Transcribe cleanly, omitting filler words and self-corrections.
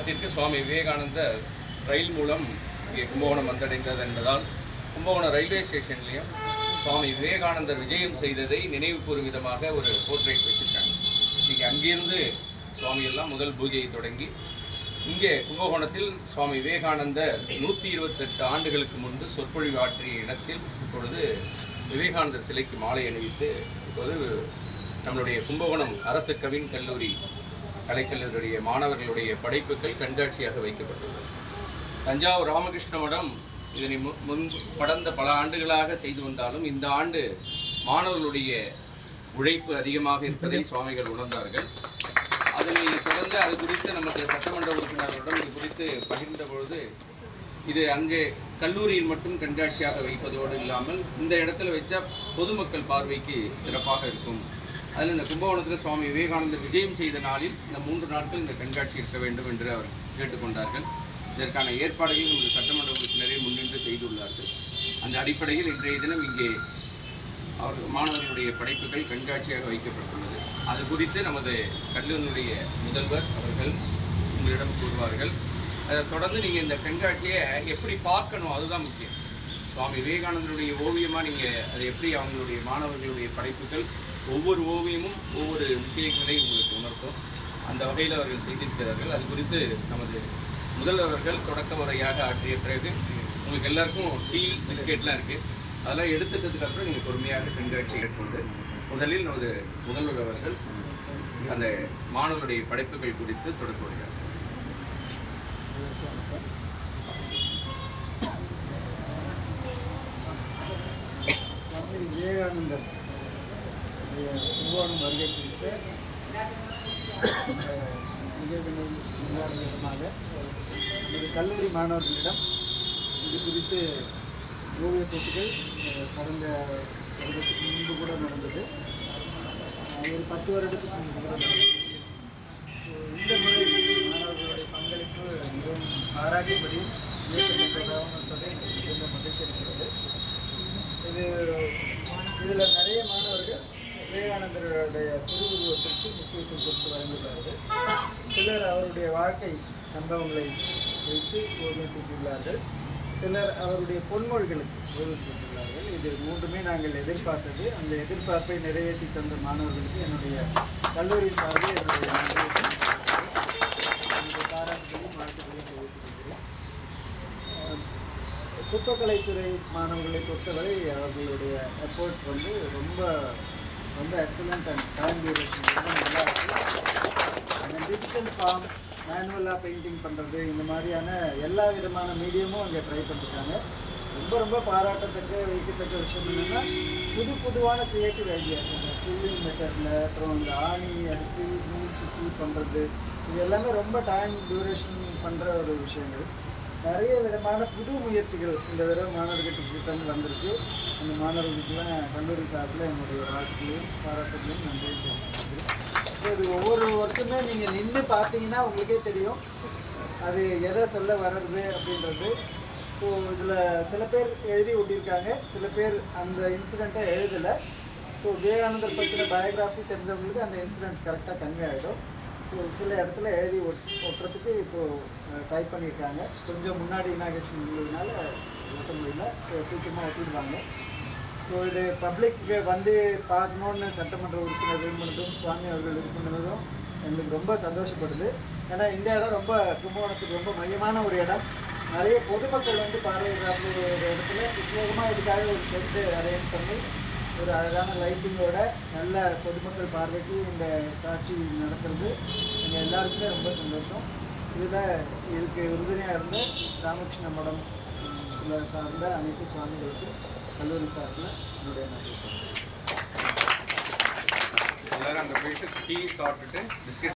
இடத்திற்கு சுவாமி விவேகானந்தர் ரயில் மூலம் இங்கே கும்பகோணம் வந்தடைந்தது என்பதால் கும்பகோணம் ரயில்வே ஸ்டேஷன்லேயும் சுவாமி விவேகானந்தர் விஜயம் செய்ததை நினைவு கூறும் விதமாக ஒரு போர்ட்ரேட் வச்சுருக்காங்க. இன்றைக்கி அங்கிருந்து சுவாமி எல்லாம் முதல் பூஜையை தொடங்கி இங்கே கும்பகோணத்தில் சுவாமி விவேகானந்தர் 128 ஆண்டுகளுக்கு முன்பு சொற்பொழிவு ஆற்றிய இடத்தில் இப்பொழுது விவேகானந்தர் சிலைக்கு மாலை அணிவித்து இப்போது நம்மளுடைய கும்பகோணம் அரசு கவின் கல்லூரி கலைக்கல்லூரியுடைய மாணவர்களுடைய படைப்புகள் கண்காட்சியாக வைக்கப்பட்டுள்ளது. தஞ்சாவூர் ராமகிருஷ்ண மடம் இதனை முன்பு கடந்த பல ஆண்டுகளாக செய்து வந்தாலும் இந்த ஆண்டு மாணவர்களுடைய உழைப்பு அதிகமாக இருப்பதை சுவாமிகள் உணர்ந்தார்கள். அதனை தொடர்ந்து அது குறித்து நமக்கு சட்டமன்ற உறுப்பினர்களுடன் இது குறித்து பகிர்ந்த பொழுது இது அங்கே கல்லூரியில் மட்டும் கண்காட்சியாக வைப்பதோடு இல்லாமல் இந்த இடத்துல வச்சா பொதுமக்கள் பார்வைக்கு சிறப்பாக இருக்கும். அதில் இந்த கும்பகோணத்தில் சுவாமி விவேகானந்தர் விஜயம் செய்த நாளில் இந்த 3 நாட்கள் இந்த கண்காட்சி இருக்க வேண்டும் என்று அவர் கேட்டுக்கொண்டார்கள். இதற்கான ஏற்பாடுகள் நமது சட்டமன்ற உறுப்பினரை முன்னின்று செய்துள்ளார்கள். அந்த அடிப்படையில் இன்றைய தினம் இங்கே அவர்கள் மாணவர்களுடைய படைப்புகள் கண்காட்சியாக வைக்கப்பட்டுள்ளது. அது குறித்து நமது கல்லூரியுடைய முதல்வர் அவர்கள் உங்களிடம் கூறுவார்கள். அதை தொடர்ந்து நீங்கள் இந்த கண்காட்சியை எப்படி பார்க்கணும் அதுதான் முக்கியம். சுவாமி விவேகானந்தருடைய ஓவியமாக நீங்கள் அதை எப்படி அவங்களுடைய மாணவர்களுடைய படைப்புகள் ஒவ்வொரு ஓவியமும் ஒவ்வொரு விஷயங்களை உங்களுக்கு உணர்த்தும். அந்த வகையில் அவர்கள் செய்திருக்கிறார்கள். அது குறித்து நமது முதல்வர்கள் தொடக்க உரையாக ஆற்றிய பிறகு உங்களுக்கு எல்லாருக்கும் டீ பிஸ்கெட்லாம் இருக்குது. அதெல்லாம் எடுத்துட்டதுக்கு அப்புறம் நீங்கள் பொறுமையாக கண்காட்சி ஏற்கொண்டு முதலில் நமது முதல்வர் அவர்கள் அந்த மாணவர்களுடைய படைப்புகள் குறித்து தொடக்க உரையார். சுவாமி விவேகானந்தர் கும்பகோணம் வருகை குறித்து நிகழ்வினை கொண்டாடும் விதமாக நமது கல்லூரி மாணவர்களிடம் இது குறித்து ஓவிய போட்டிகள் கடந்த வருடத்துக்கு முன்பு கூட நடந்தது. ஒரு 10 வருடத்துக்கு முன்பு கூட நடந்தது. இந்த முறை மாணவர்களுடைய பங்களிப்பு மிகவும் பாராட்டியபடியும் ஏற்றுக்கொண்டதாகவும் இருப்பதை மிகவும் மகிழ்ச்சி அளிக்கிறது. இதில் நிறைய மாணவர்கள் விவேகானந்தருடைய திருவுருவத்திற்கு முக்கியத்துவம் கொடுத்து வழங்குகிறார்கள். சிலர் அவருடைய வாழ்க்கை சம்பவங்களை வைத்து ஓவியம் தீட்டியுள்ளார்கள். சிலர் அவருடைய பொன்மொழிகளுக்கு ஓய்வுபெற்றுள்ளார்கள். இது 3மே நாங்கள் எதிர்பார்த்தது. அந்த எதிர்பார்ப்பை நிறைவேற்றி தந்த மாணவர்களுக்கு என்னுடைய கல்லூரி சார்பில் என்னுடைய பாராட்டுகளையும் வாழ்த்துக்களையும் தெரிவித்துக் கொள்கிறேன். சிற்பக்கலைத்துறை மாணவர்களை பொறுத்தவரை அவர்களுடைய எஃபோர்ட் ரொம்ப ரொம்ப எக்ஸலண்ட் அண்ட் டைம் டியூரேஷன் ரொம்ப நல்லா இருக்குது. டிஜிட்டல் ஃபார்ம் மேனுவலாக பெயிண்டிங் பண்ணுறது இந்த மாதிரியான எல்லா விதமான மீடியமும் அங்கே ட்ரை பண்ணிருக்காங்க. ரொம்ப பாராட்டத்தக்க வைக்கத்தக்க விஷயம் என்னென்னா புதுவான க்ரியேட்டிவ் ஐடியாஸ் அந்த ட்ரில்லிங் மெத்தடில் அப்புறம் இந்த ஆணி அடித்து நூல் சுற்றி பண்ணுறது இது எல்லாமே ரொம்ப டைம் டியூரேஷன் பண்ணுற ஒரு விஷயங்கள். நிறைய விதமான புது முயற்சிகள் இந்த தடவை மாணவர்கிட்ட வந்திருக்கு. அந்த மாணவர்களுக்கெல்லாம் கல்லூரி சார்பில் என்னுடைய வாழ்க்கையிலையும் பாராட்டுகளையும் நன்றி தெரிவிச்சுக்கிறேன். இது ஒவ்வொரு வருஷமே நீங்கள் நின்று பார்த்தீங்கன்னா உங்களுக்கே தெரியும் அது எதை சொல்ல வர்றது அப்படின்றது. ஸோ இதில் சில பேர் எழுதி ஒட்டியிருக்காங்க, சில பேர் அந்த இன்சிடெண்ட்டை எழுதலை. ஸோ விவேகானந்தர் பற்றின பயோகிராஃபி தெரிஞ்சவங்களுக்கு அந்த இன்சிடெண்ட் கரெக்டாக கன்வே ஆகிடும். ஸோ சில இடத்துல எழுதி ஒட்டுறதுக்கு இப்போது டைப் பண்ணியிருக்காங்க. கொஞ்சம் முன்னாடி இனாகிரேஷன் இருந்ததுனால ஒட்ட முடியல, சீக்கிரமாக ஒட்டிடுவாங்க. ஸோ இது பப்ளிக்கு வந்து பார்க்கணுன்னு சட்டமன்ற உறுப்பினர் விரும்பினதும் சுவாமி அவர்கள் விரும்பினதும் எங்களுக்கு ரொம்ப சந்தோஷப்படுது. ஏன்னா இந்த இடம் ரொம்ப கும்பகோணத்துக்கு ரொம்ப மையமான ஒரு இடம். நிறைய பொதுமக்கள் வந்து பார்வையிடக்கூடிய ஒரு இடத்துல உத்தியோகமாக இதுக்காக ஒரு ஷெட்டு அரேஞ்ச் பண்ணி ஒரு அழகான லைட்டிங்கோட நல்ல பொதுமக்கள் பார்வைக்கு இந்த காட்சி நடக்கிறது எங்கள் எல்லாருக்குமே ரொம்ப சந்தோஷம். இதுக்கு உறுதுணையாக இருந்த ராமகிருஷ்ண மடம் சார்ந்த அனைத்து சுவாமிகளுக்கு கல்லூரி சார்பில் என்னுடைய நன்றி. எல்லாரும் அங்கே போயிட்டு டீ சாப்பிட்டுட்டு பிஸ்கெட்